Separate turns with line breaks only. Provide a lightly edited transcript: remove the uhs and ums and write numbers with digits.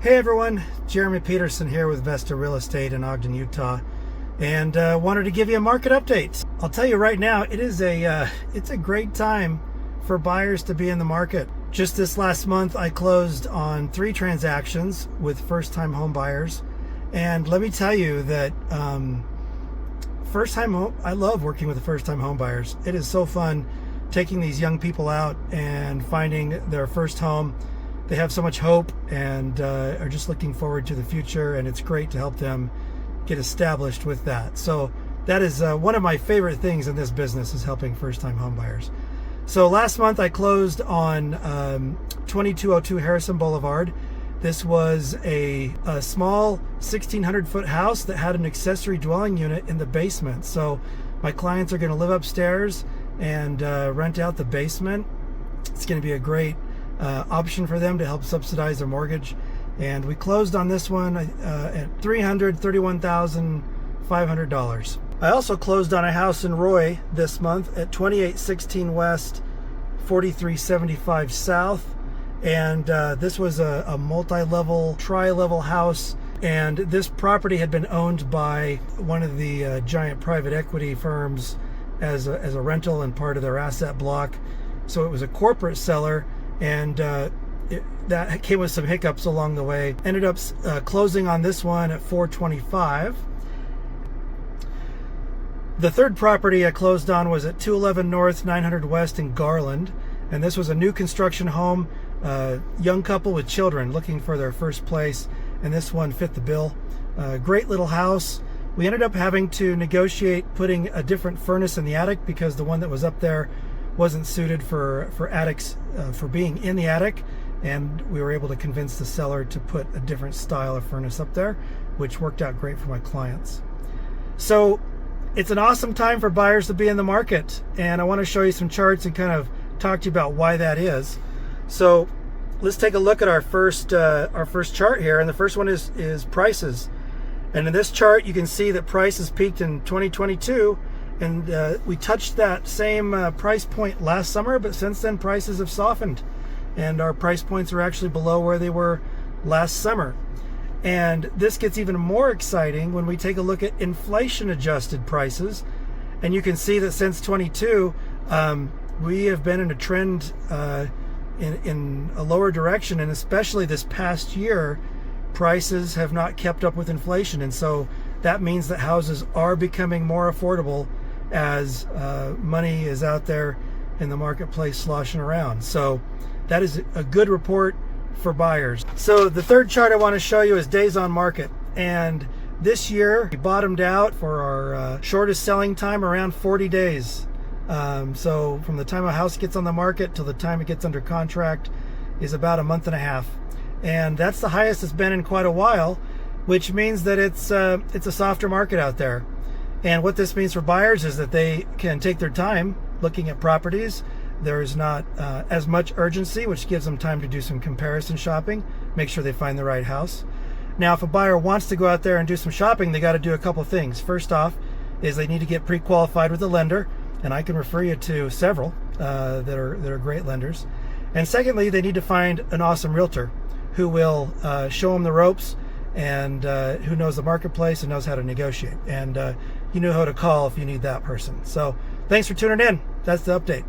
Hey everyone, Jeremy Peterson here with Vesta Real Estate in Ogden, Utah, and wanted to give you a market update. I'll tell you right now, it's a great time for buyers to be in the market. Just this last month, I closed on 3 transactions with first-time home buyers, and let me tell you that I love working with the first-time home buyers. It is so fun taking these young people out and finding their first home. They have so much hope and are just looking forward to the future, and it's great to help them get established with that. So that is one of my favorite things in this business, is helping first-time home buyers. So last month I closed on 2202 Harrison Boulevard. This was a small 1,600-foot house that had an accessory dwelling unit in the basement. So my clients are going to live upstairs and rent out the basement. It's going to be a great option for them to help subsidize their mortgage. And we closed on this one at $331,500. I also closed on a house in Roy this month at 2816 West, 4375 South. And this was a multi-level, tri-level house. And this property had been owned by one of the giant private equity firms as a rental and part of their asset block. So it was a corporate seller, and that came with some hiccups along the way. Ended up closing on this one at $425,000. The third property I closed on was at 211 North, 900 West in Garland, and this was a new construction home, young couple with children looking for their first place, and this one fit the bill. Great little house. We ended up having to negotiate putting a different furnace in the attic because the one that was up there wasn't suited for attics, for being in the attic, and we were able to convince the seller to put a different style of furnace up there, which worked out great for my clients. So it's an awesome time for buyers to be in the market, and I want to show you some charts and kind of talk to you about why that is. So let's take a look at our first chart here, and the first one is prices. And in this chart you can see that prices peaked in 2022, and we touched that same price point last summer, but since then prices have softened, and our price points are actually below where they were last summer. And this gets even more exciting when we take a look at inflation adjusted prices, and you can see that since 22 we have been in a trend in a lower direction, and especially this past year prices have not kept up with inflation, and so that means that houses are becoming more affordable as money is out there in the marketplace sloshing around. So that is a good report for buyers. So the third chart I want to show you is days on market, and this year we bottomed out for our shortest selling time around 40 days. So from the time a house gets on the market till the time it gets under contract is about a month and a half, and that's the highest it's been in quite a while, which means that it's a softer market out there. And what this means for buyers is that they can take their time looking at properties. There's not as much urgency, which gives them time to do some comparison shopping, make sure they find the right house. Now, if a buyer wants to go out there and do some shopping, they got to do a couple things. First off is they need to get pre-qualified with a lender, and I can refer you to several that are great lenders. And secondly, they need to find an awesome realtor who will show them the ropes, and who knows the marketplace and knows how to negotiate. And you know who to call if you need that person. So thanks for tuning in. That's the update.